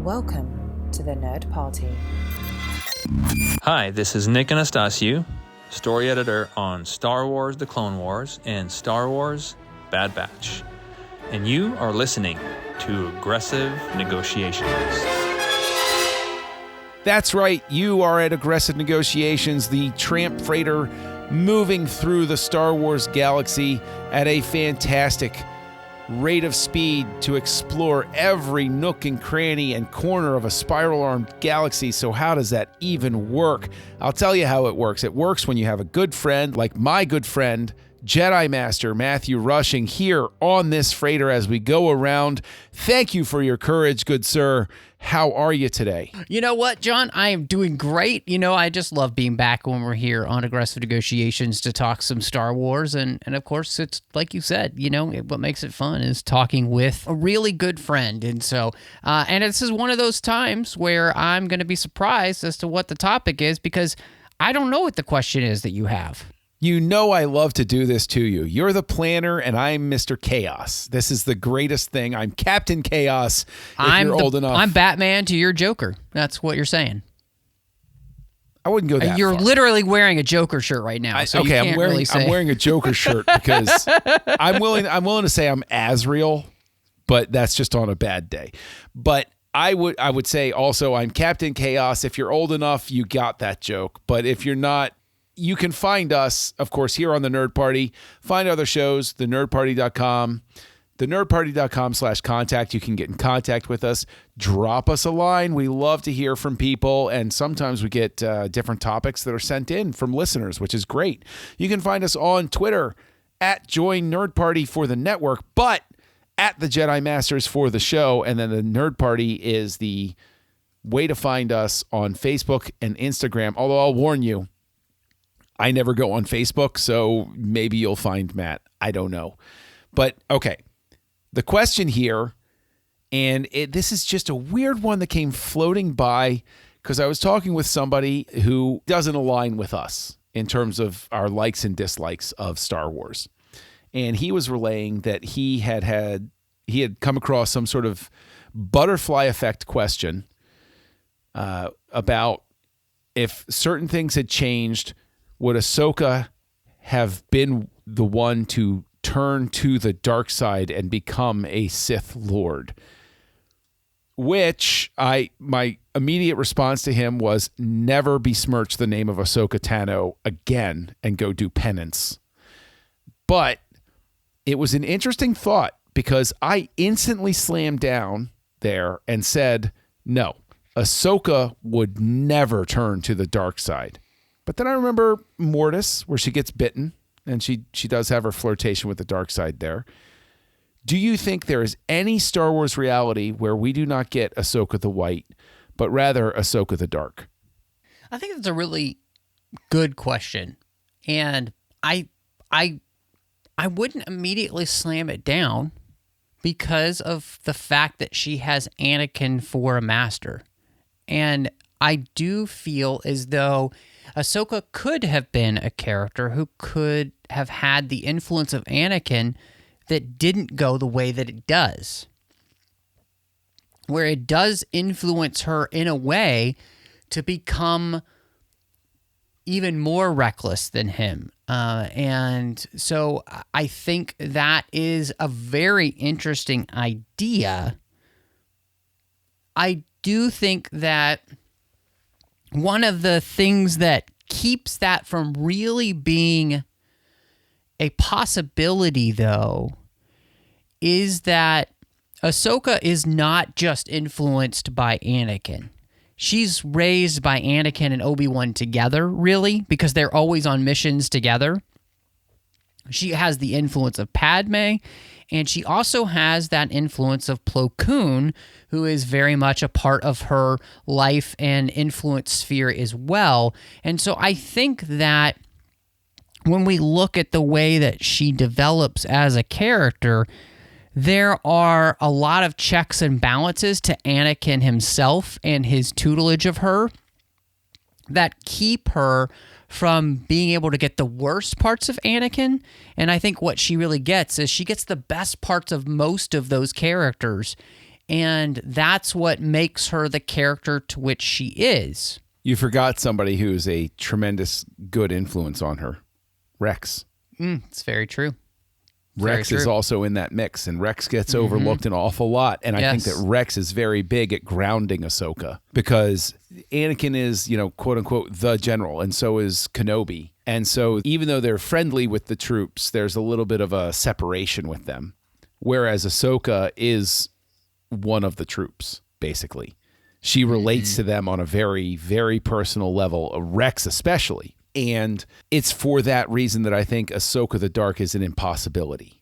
Welcome to the Nerd Party. Hi, this is Nick Anastasiou, story editor on Star Wars The Clone Wars and Star Wars Bad Batch. And you are listening to Aggressive Negotiations. That's right, you are at Aggressive Negotiations, the tramp freighter moving through the Star Wars galaxy at a fantastic rate of speed to explore every nook and cranny and corner of a spiral-armed galaxy. So how does that even work? I'll tell you how it works. It works when you have a good friend, like my good friend, Jedi Master Matthew Rushing, here on this freighter as we go around. Thank you for your courage, good sir. How are you today? You know what, John? I am doing great. You know, I just love being back when we're here on Aggressive Negotiations to talk some Star Wars. And of course, it's like you said, you know, what makes it fun is talking with a really good friend. And so, and this is one of those times where I'm going to be surprised as to what the topic is because I don't know what the question is that you have. You know I love to do this to you. You're the planner, and I'm Mr. Chaos. This is the greatest thing. I'm Captain Chaos, if you're old enough. I'm Batman to your Joker. That's what you're saying. I wouldn't go that You're far. literally wearing a Joker shirt right now, so you can't I'm wearing, really say. I'm wearing a Joker shirt because I'm willing to say I'm Azrael, but that's just on a bad day. But I would say also I'm Captain Chaos. If you're old enough, you got that joke. But if you're not, you can find us, of course, here on The Nerd Party. Find other shows, thenerdparty.com. thenerdparty.com/contact. You can get in contact with us. Drop us a line. We love to hear from people, and sometimes we get different topics that are sent in from listeners, which is great. You can find us on Twitter at Join Nerd Party for the network, but at the Jedi Masters for the show, and then the Nerd Party is the way to find us on Facebook and Instagram, although I'll warn you, I never go on Facebook, so maybe you'll find Matt. I don't know. But, okay, the question here, and this is just a weird one that came floating by because I was talking with somebody who doesn't align with us in terms of our likes and dislikes of Star Wars. And he was relaying that he had come across some sort of butterfly effect question about if certain things had changed, would Ahsoka have been the one to turn to the dark side and become a Sith Lord? Which my immediate response to him was never besmirch the name of Ahsoka Tano again and go do penance. But it was an interesting thought because I instantly slammed down there and said, no, Ahsoka would never turn to the dark side. But then I remember Mortis, where she gets bitten, and she does have her flirtation with the dark side there. Do you think there is any Star Wars reality where we do not get Ahsoka the White, but rather Ahsoka the Dark? I think that's a really good question, and I wouldn't immediately slam it down because of the fact that she has Anakin for a master, and I do feel as though Ahsoka could have been a character who could have had the influence of Anakin that didn't go the way that it does. Where it does influence her in a way to become even more reckless than him. And so I think that is a very interesting idea. I do think that one of the things that keeps that from really being a possibility, though, is that Ahsoka is not just influenced by Anakin. She's raised by Anakin and Obi-Wan together, really, because they're always on missions together. She has the influence of Padme, and she also has that influence of Plo Koon, who is very much a part of her life and influence sphere as well. And so I think that when we look at the way that she develops as a character, there are a lot of checks and balances to Anakin himself and his tutelage of her that keep her from being able to get the worst parts of Anakin. And I think what she really gets is she gets the best parts of most of those characters And that's what makes her the character to which she is. You forgot somebody who's a tremendous good influence on her. Rex. It's very true. Rex is also in that mix, and Rex gets overlooked an awful lot. And I think that Rex is very big at grounding Ahsoka, because Anakin is, quote unquote, the general, and so is Kenobi. And so even though they're friendly with the troops, there's a little bit of a separation with them. Whereas Ahsoka is one of the troops, basically. She relates to them on a very, very personal level, Rex especially. And it's for that reason that I think Ahsoka the Dark is an impossibility.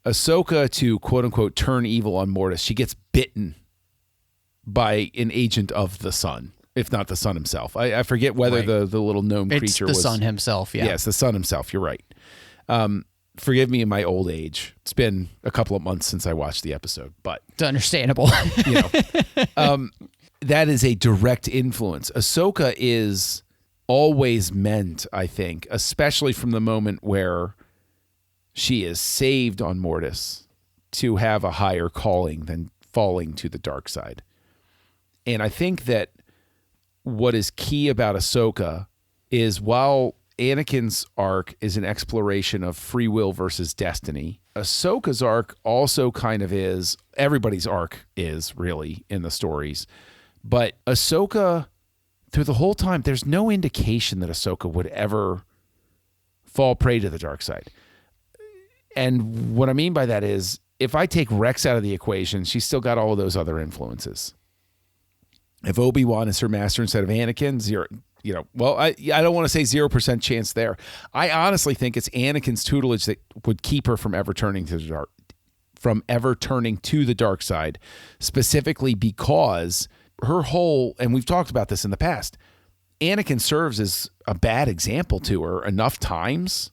Ahsoka to, quote unquote, turn evil on Mortis, she gets bitten by an agent of the sun, if not the sun himself. I forget whether the little gnome creature was... It's the sun himself, yeah. Yes, the sun himself, you're right. Forgive me in my old age. It's been a couple of months since I watched the episode, but... It's understandable. That is a direct influence. Ahsoka is always meant, I think, especially from the moment where she is saved on Mortis, to have a higher calling than falling to the dark side. And I think that what is key about Ahsoka is, while Anakin's arc is an exploration of free will versus destiny, Ahsoka's arc also kind of is, everybody's arc is really in the stories, but Ahsoka, through the whole time, there's no indication that Ahsoka would ever fall prey to the dark side. And what I mean by that is, if I take Rex out of the equation, she's still got all of those other influences. If Obi-Wan is her master instead of Anakin, I don't want to say 0% chance there. I honestly think it's Anakin's tutelage that would keep her from ever turning to the dark side, specifically because her whole, and we've talked about this in the past, Anakin serves as a bad example to her enough times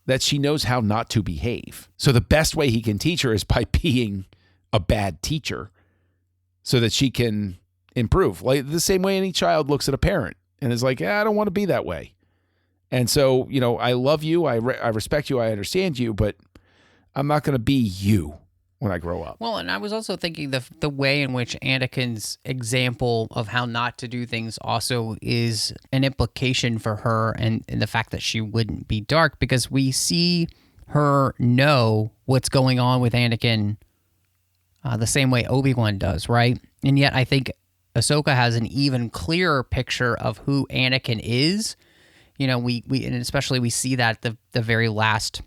that she knows how not to behave. So the best way he can teach her is by being a bad teacher, so that she can improve. Like the same way any child looks at a parent and is like, I don't want to be that way. And so, I love you, I respect you, I understand you, but I'm not going to be you when I grow up. Well, and I was also thinking the way in which Anakin's example of how not to do things also is an implication for her, and the fact that she wouldn't be dark, because we see her know what's going on with Anakin the same way Obi-Wan does, right? And yet I think Ahsoka has an even clearer picture of who Anakin is. We and especially we see that the very last,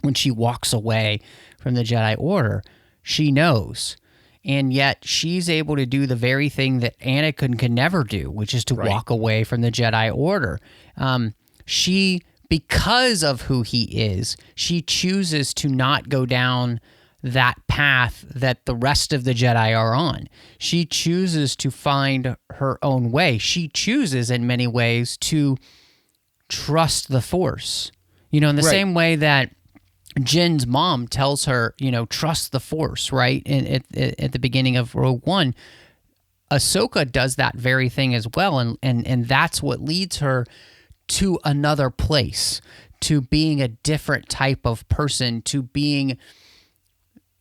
when she walks away from the Jedi Order, she knows. And yet she's able to do the very thing that Anakin can never do, which is to walk away from the Jedi Order. She, because of who he is, she chooses to not go down that path that the rest of the Jedi are on. She chooses to find her own way. She chooses, in many ways, to trust the Force. In the same way that Jin's mom tells her, trust the Force, right? And at the beginning of Rogue One, Ahsoka does that very thing as well. And that's what leads her to another place, to being a different type of person, to being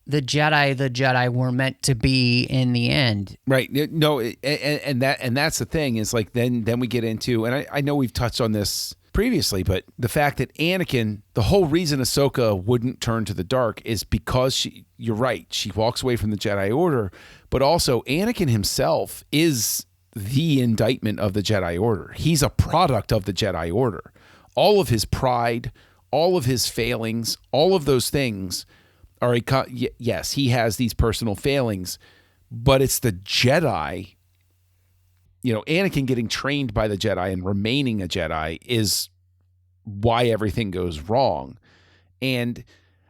the Jedi were meant to be in the end. Right. No, and that's the thing, is like, then we get into, and I know we've touched on this previously, but the fact that Anakin, the whole reason Ahsoka wouldn't turn to the dark is because you're right, she walks away from the Jedi Order, but also Anakin himself is the indictment of the Jedi Order. He's a product of the Jedi Order. All of his pride, all of his failings, all of those things are yes, he has these personal failings, but it's the Jedi. Anakin getting trained by the Jedi and remaining a Jedi is why everything goes wrong. And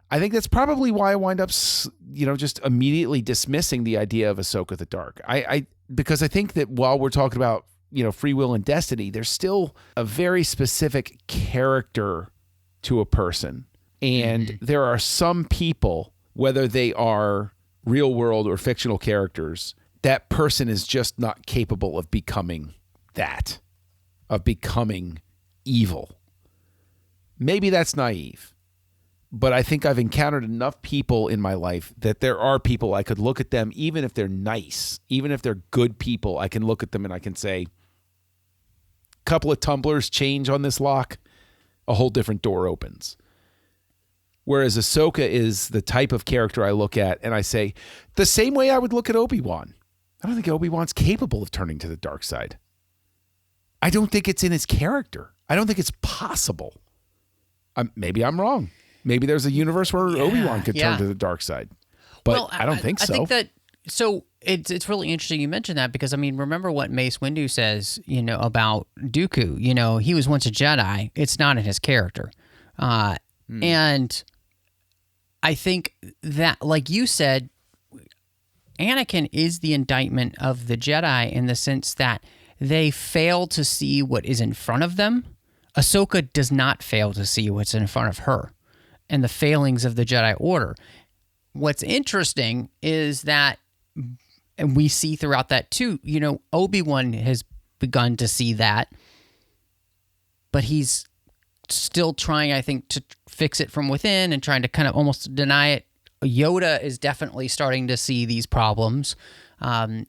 I think that's probably why I wind up, just immediately dismissing the idea of Ahsoka the Dark. Because I think that while we're talking about, free will and destiny, there's still a very specific character to a person. And there are some people, whether they are real world or fictional characters, that person is just not capable of becoming that, of becoming evil. Maybe that's naive. But I think I've encountered enough people in my life that there are people I could look at them, even if they're nice, even if they're good people, I can look at them and I can say, couple of tumblers change on this lock, a whole different door opens. Whereas Ahsoka is the type of character I look at and I say, the same way I would look at Obi-Wan. I don't think Obi-Wan's capable of turning to the dark side. I don't think it's in his character. I don't think it's possible. Maybe I'm wrong. Maybe there's a universe where Obi-Wan could turn to the dark side. But I don't think so. I think that, so it's really interesting you mentioned that because, I mean, remember what Mace Windu says, about Dooku. He was once a Jedi. It's not in his character. And I think that, like you said, Anakin is the indictment of the Jedi in the sense that they fail to see what is in front of them. Ahsoka does not fail to see what's in front of her and the failings of the Jedi Order. What's interesting is that, and we see throughout that too, Obi-Wan has begun to see that, but he's still trying, I think, to fix it from within and trying to kind of almost deny it. Yoda is definitely starting to see these problems. And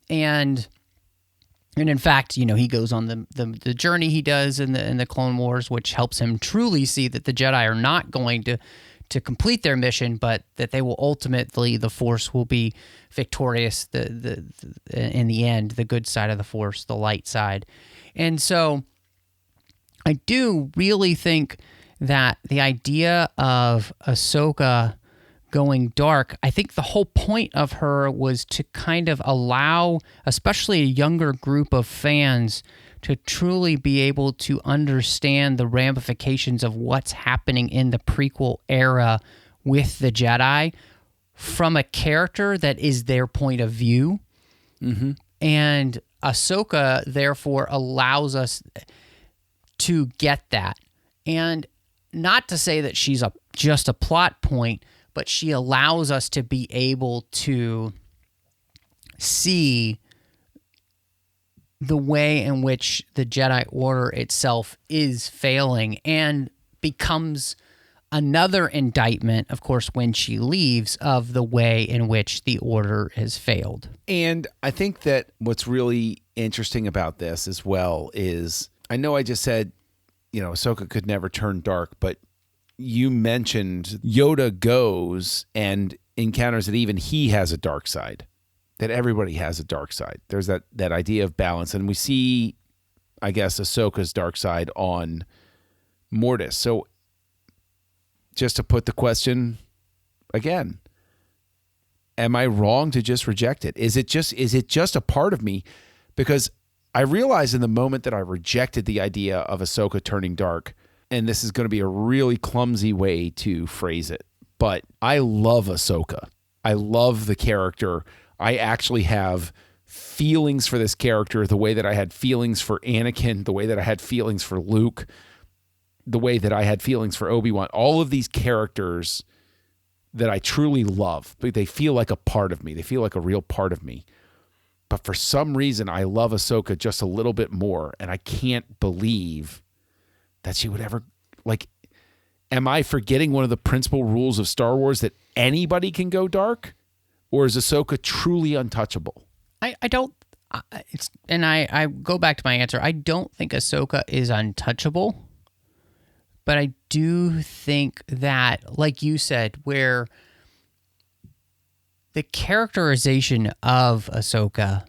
in fact, he goes on the journey he does in the Clone Wars, which helps him truly see that the Jedi are not going to complete their mission, but that they will ultimately, the Force will be victorious in the end, the good side of the Force, the light side. And so I do really think that the idea of Ahsoka going dark, I think the whole point of her was to kind of allow, especially a younger group of fans, to truly be able to understand the ramifications of what's happening in the prequel era with the Jedi from a character that is their point of view. Mm-hmm. And Ahsoka, therefore, allows us to get that. And not to say that she's just a plot point, but she allows us to be able to see the way in which the Jedi Order itself is failing and becomes another indictment, of course, when she leaves, of the way in which the Order has failed. And I think that what's really interesting about this as well is, I know I just said, Ahsoka could never turn dark, but you mentioned Yoda goes and encounters that even he has a dark side, that everybody has a dark side. There's that idea of balance. And we see, I guess, Ahsoka's dark side on Mortis. So just to put the question again, am I wrong to just reject it? Is it just a part of me? Because I realized in the moment that I rejected the idea of Ahsoka turning dark, and this is going to be a really clumsy way to phrase it, but I love Ahsoka. I love the character. I actually have feelings for this character the way that I had feelings for Anakin, the way that I had feelings for Luke, the way that I had feelings for Obi-Wan. All of these characters that I truly love, but they feel like a part of me. They feel like a real part of me. But for some reason, I love Ahsoka just a little bit more, and I can't believe that she would ever, am I forgetting one of the principal rules of Star Wars that anybody can go dark? Or is Ahsoka truly untouchable? I don't, and I go back to my answer. I don't think Ahsoka is untouchable, but I do think that, like you said, where the characterization of Ahsoka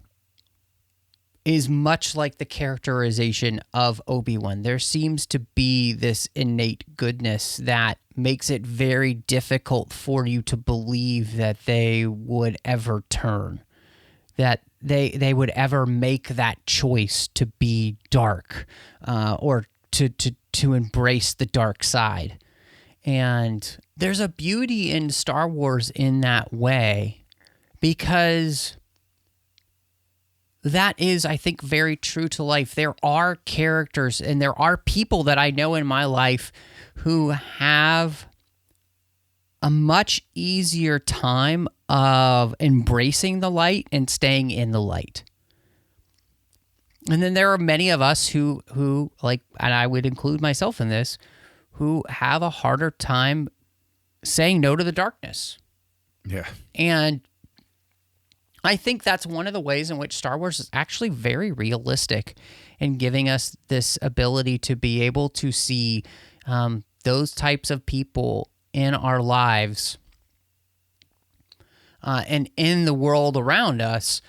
is much like the characterization of Obi-Wan. There seems to be this innate goodness that makes it very difficult for you to believe that they would ever turn, that they would ever make that choice to be dark, or to embrace the dark side. And there's a beauty in Star Wars in that way, because that is, I think, very true to life. There are characters and there are people that I know in my life who have a much easier time of embracing the light and staying in the light. And then there are many of us who and I would include myself in this, who have a harder time saying no to the darkness. Yeah. And I think that's one of the ways in which Star Wars is actually very realistic in giving us this ability to be able to see those types of people in our lives and in the world around us,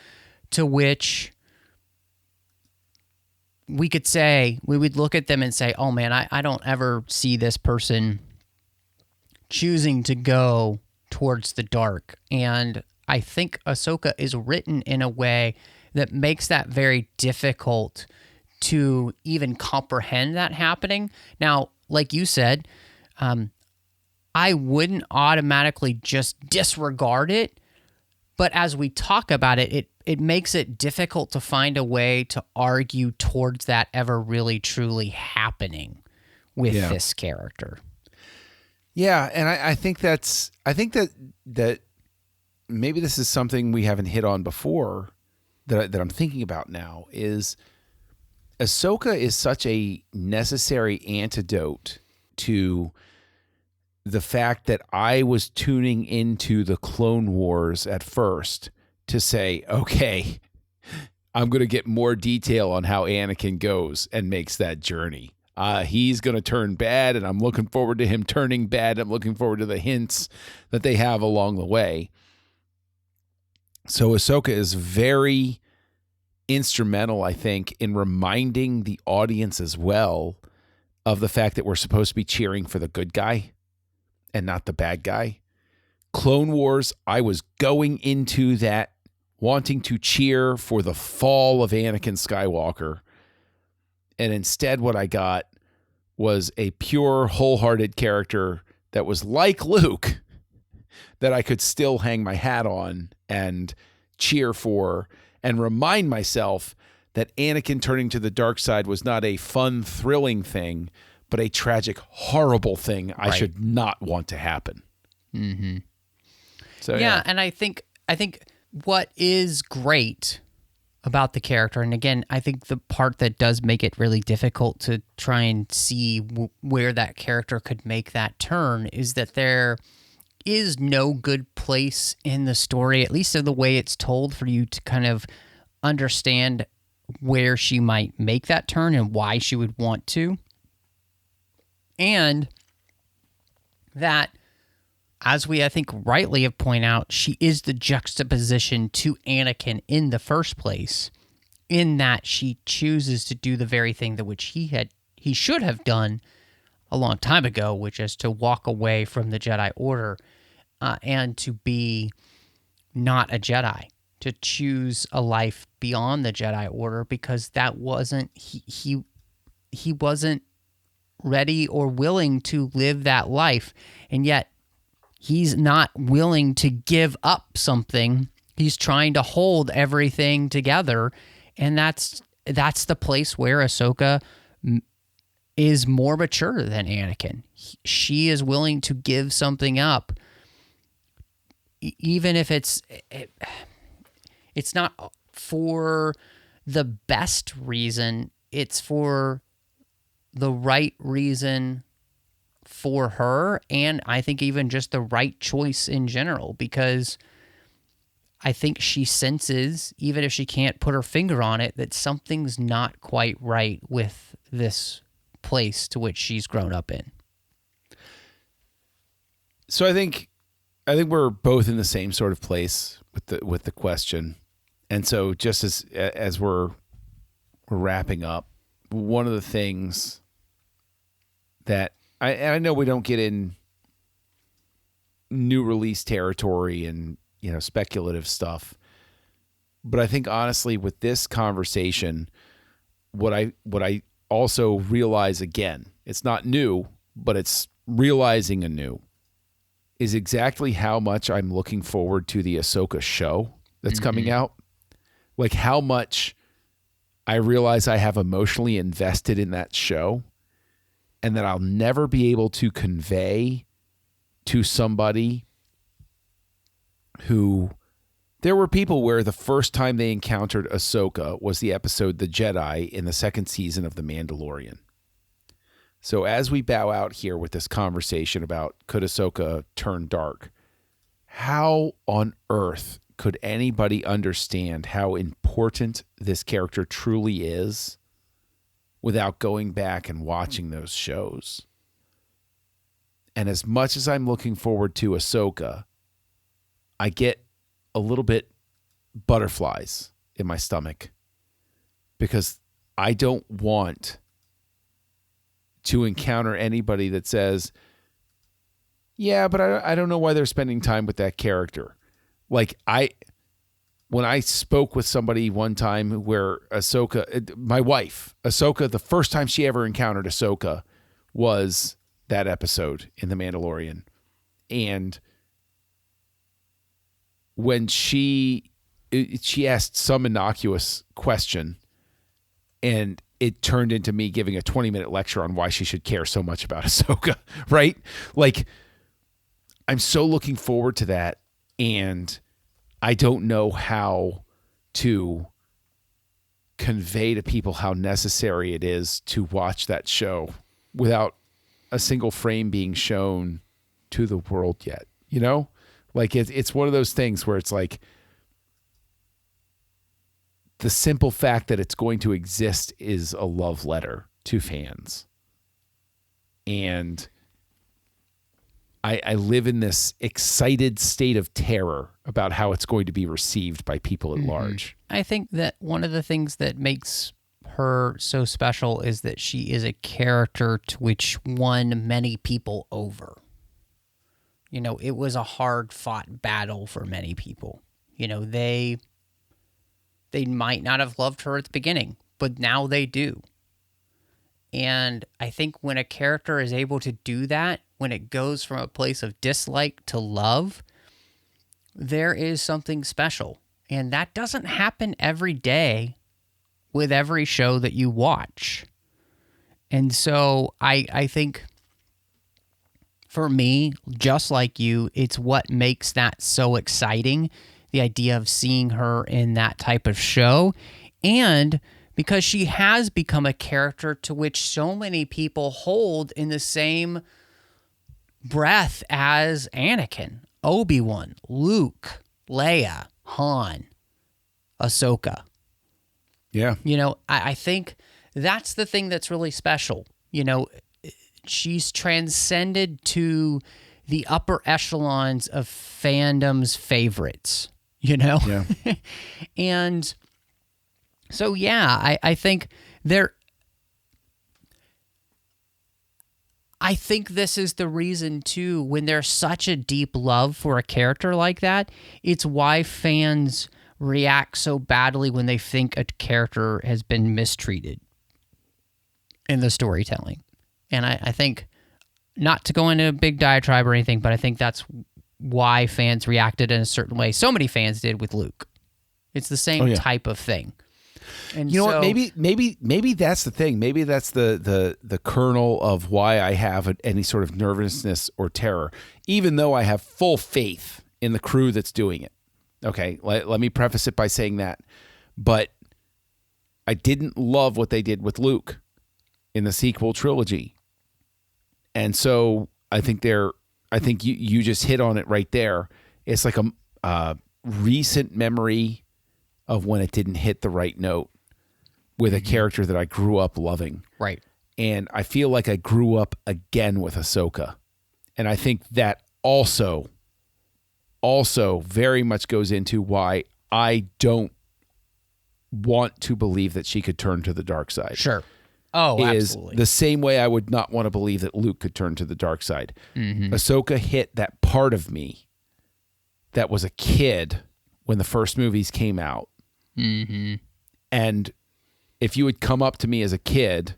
to which we would look at them and say, oh man, I don't ever see this person choosing to go towards the dark. And I think Ahsoka is written in a way that makes that very difficult to even comprehend that happening. Now, like you said, I wouldn't automatically just disregard it, but as we talk about it, it makes it difficult to find a way to argue towards that ever really truly happening with this character. Yeah, and I think that maybe this is something we haven't hit on before that I'm thinking about now, is Ahsoka is such a necessary antidote to the fact that I was tuning into the Clone Wars at first to say, okay, I'm going to get more detail on how Anakin goes and makes that journey. He's going to turn bad, and I'm looking forward to him turning bad. I'm looking forward to the hints that they have along the way. So Ahsoka is very instrumental, I think, in reminding the audience as well of the fact that we're supposed to be cheering for the good guy and not the bad guy. Clone Wars, I was going into that wanting to cheer for the fall of Anakin Skywalker. And instead what I got was a pure, wholehearted character that was like Luke, that I could still hang my hat on and cheer for, and remind myself that Anakin turning to the dark side was not a fun, thrilling thing, but a tragic, horrible thing I should not want to happen. Mm-hmm. So yeah, and I think what is great about the character, and again, I think the part that does make it really difficult to try and see where that character could make that turn, is that there is no good place in the story, at least in the way it's told, for you to kind of understand where she might make that turn and why she would want to. And that, as we, I think, rightly have pointed out, she is the juxtaposition to Anakin in the first place, in that she chooses to do the very thing that which he should have done a long time ago, which is to walk away from the Jedi Order and to be not a Jedi, to choose a life beyond the Jedi Order, because that wasn't he wasn't ready or willing to live that life, and yet he's not willing to give up something. He's trying to hold everything together, and that's the place where Ahsoka is more mature than Anakin. She is willing to give something up, even if it's not for the best reason. It's for the right reason for her, and I think even just the right choice in general, because I think she senses, even if she can't put her finger on it, that something's not quite right with this place to which she's grown up in. So I think we're both in the same sort of place with the question. And so just as we're wrapping up, one of the things that I know we don't get in new release territory and, speculative stuff, but I think honestly with this conversation, what I also realize again, it's not new, but it's realizing anew, is exactly how much I'm looking forward to the Ahsoka show that's coming out. Like how much I realize I have emotionally invested in that show, and that I'll never be able to convey to somebody who... There were people where the first time they encountered Ahsoka was the episode The Jedi in the second season of The Mandalorian. So as we bow out here with this conversation about could Ahsoka turn dark, how on earth could anybody understand how important this character truly is without going back and watching those shows? And as much as I'm looking forward to Ahsoka, I get a little bit butterflies in my stomach because I don't want to encounter anybody that says, yeah, but I don't know why they're spending time with that character. Like when I spoke with somebody one time where Ahsoka, my wife, Ahsoka, the first time she ever encountered Ahsoka was that episode in The Mandalorian. And when she asked some innocuous question and it turned into me giving a 20-minute lecture on why she should care so much about Ahsoka, right? Like, I'm so looking forward to that, and I don't know how to convey to people how necessary it is to watch that show without a single frame being shown to the world yet. You know? Like, it's one of those things where it's like, the simple fact that it's going to exist is a love letter to fans. And I live in this excited state of terror about how it's going to be received by people at large. I think that one of the things that makes her so special is that she is a character to which won many people over. You know, it was a hard-fought battle for many people. You know, they might not have loved her at the beginning, but now they do. And I think when a character is able to do that, when it goes from a place of dislike to love, there is something special. And that doesn't happen every day with every show that you watch. And so I think for me, just like you, it's what makes that so exciting, the idea of seeing her in that type of show. And because she has become a character to which so many people hold in the same breath as Anakin, Obi-Wan, Luke, Leia, Han, Ahsoka. Yeah. You know, I think that's the thing that's really special. You know, she's transcended to the upper echelons of fandom's favorites, you know? Yeah. And so, yeah, I think I think this is the reason, too, when there's such a deep love for a character like that, it's why fans react so badly when they think a character has been mistreated in the storytelling. And I think, not to go into a big diatribe or anything, but I think that's why fans reacted in a certain way. So many fans did with Luke. It's the same type of thing. And you know what? Maybe that's the thing. Maybe that's the kernel of why I have any sort of nervousness or terror, even though I have full faith in the crew that's doing it. Okay, let me preface it by saying that. But I didn't love what they did with Luke in the sequel trilogy. And so I think you just hit on it right there. It's like a recent memory of when it didn't hit the right note with a character that I grew up loving. Right. And I feel like I grew up again with Ahsoka. And I think that also very much goes into why I don't want to believe that she could turn to the dark side. Sure. Oh, is absolutely. the same way I would not want to believe that Luke could turn to the dark side. Mm-hmm. Ahsoka hit that part of me that was a kid when the first movies came out. Mm-hmm. And if you had come up to me as a kid,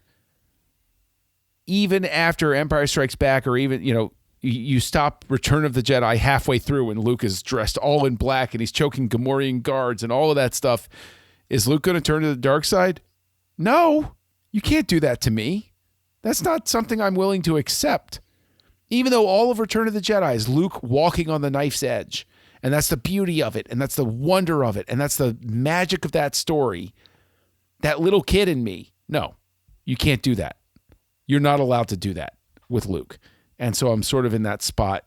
even after Empire Strikes Back, or even, you know, you stop Return of the Jedi halfway through and Luke is dressed all in black and he's choking Gamorrean guards and all of that stuff. Is Luke going to turn to the dark side? No, you can't do that to me. That's not something I'm willing to accept. Even though all of Return of the Jedi is Luke walking on the knife's edge. And that's the beauty of it. And that's the wonder of it. And that's the magic of that story. That little kid in me. No, you can't do that. You're not allowed to do that with Luke. And so I'm sort of in that spot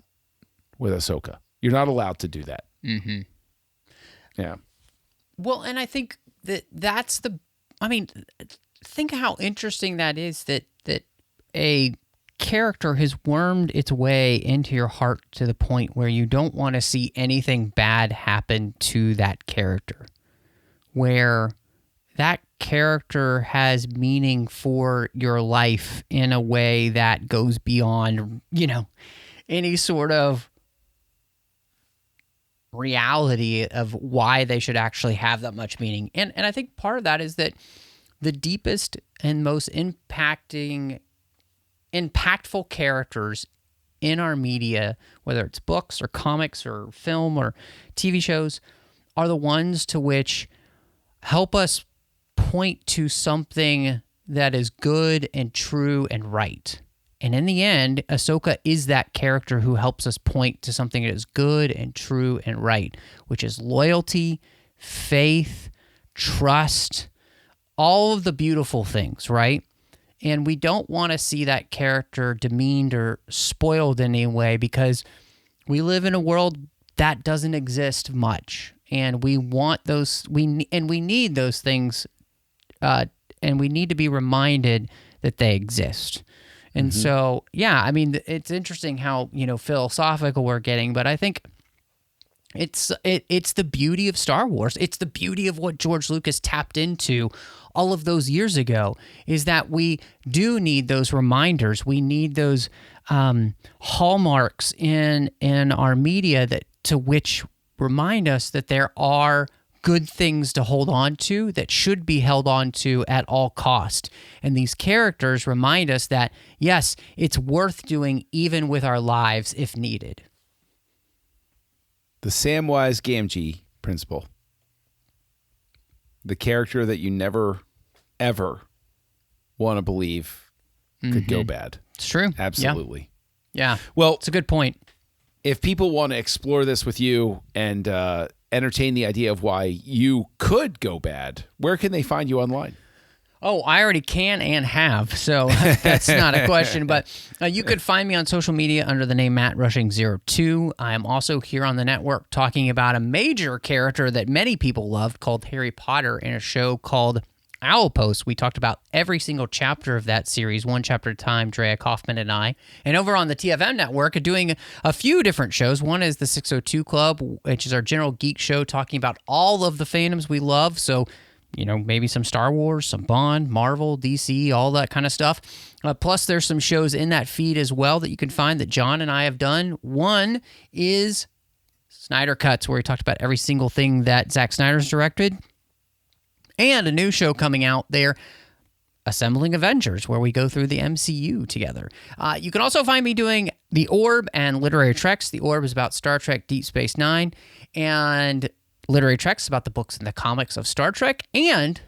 with Ahsoka. You're not allowed to do that. Mm-hmm. Yeah. Well, and I think that's think how interesting that is that a character has wormed its way into your heart to the point where you don't want to see anything bad happen to that character, where that character has meaning for your life in a way that goes beyond, any sort of reality of why they should actually have that much meaning. And I think part of that is that the deepest and most impactful characters in our media, whether it's books or comics or film or TV shows, are the ones to which help us point to something that is good and true and right. And in the end, Ahsoka is that character who helps us point to something that is good and true and right, which is loyalty, faith, trust, all of the beautiful things, right? And we don't want to see that character demeaned or spoiled in any way, because we live in a world that doesn't exist much. And we want those, we need those things, and we need to be reminded that they exist. And so, yeah, it's interesting how, philosophical we're getting, but I think it's the beauty of Star Wars. It's the beauty of what George Lucas tapped into all of those years ago, is that we do need those reminders. We need those hallmarks in our media that to which remind us that there are good things to hold on to that should be held on to at all cost. And these characters remind us that, yes, it's worth doing even with our lives if needed. The Samwise Gamgee principle. The character that you never, ever want to believe could go bad. It's true. Absolutely. Yeah. Well, it's a good point. If people want to explore this with you and entertain the idea of why you could go bad, where can they find you online? Oh, I already can and have, so that's not a question. But you could find me on social media under the name MattRushing02. I am also here on the network talking about a major character that many people loved called Harry Potter in a show called Owlpost. We talked about every single chapter of that series, one chapter at a time, Drea Kaufman and I. And over on the TFM network, doing a few different shows. One is the 602 Club, which is our general geek show talking about all of the fandoms we love. So, maybe some Star Wars, some Bond, Marvel, DC, all that kind of stuff. Plus, there's some shows in that feed as well that you can find that John and I have done. One is Snyder Cuts, where we talked about every single thing that Zack Snyder's directed. And a new show coming out there, Assembling Avengers, where we go through the MCU together. You can also find me doing The Orb and Literary Treks. The Orb is about Star Trek Deep Space Nine, and Literary Treks about the books and the comics of Star Trek. And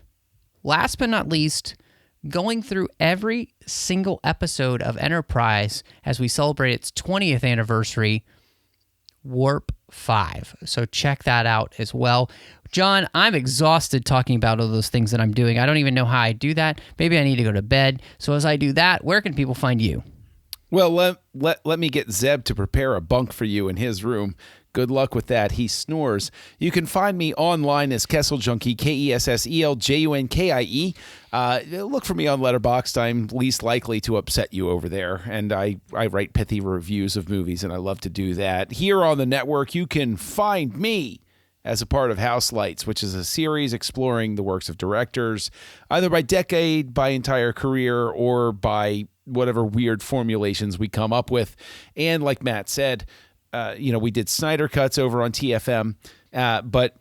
last but not least, going through every single episode of Enterprise as we celebrate its 20th anniversary, Warp 5. So check that out as well. John, I'm exhausted talking about all those things that I'm doing. I don't even know how I do that. Maybe I need to go to bed. So as I do that, where can people find you? Well, let me get Zeb to prepare a bunk for you in his room. Good luck with that. He snores. You can find me online as Kessel Junkie, KESSELJUNKIE. Look for me on Letterboxd. I'm least likely to upset you over there. And I write pithy reviews of movies, and I love to do that. Here on the network, you can find me as a part of House Lights, which is a series exploring the works of directors, either by decade, by entire career, or by whatever weird formulations we come up with. And like Matt said, we did Snyder Cuts over on TFM, but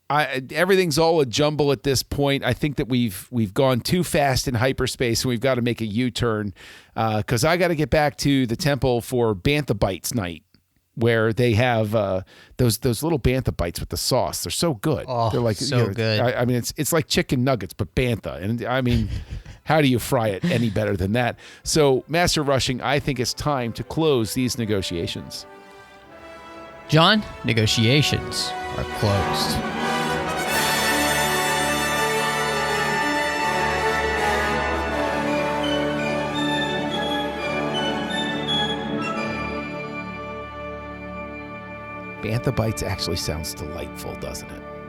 everything's all a jumble at this point. I think that we've gone too fast in hyperspace, and we've got to make a U-turn because I got to get back to the temple for Bantha Bites night, where they have those little Bantha Bites with the sauce. They're so good. Oh, they're like so good. I mean, it's like chicken nuggets, but Bantha, and I mean. How do you fry it any better than that? So, Master Rushing, I think it's time to close these negotiations. John, negotiations are closed. Bantha Bites actually sounds delightful, doesn't it?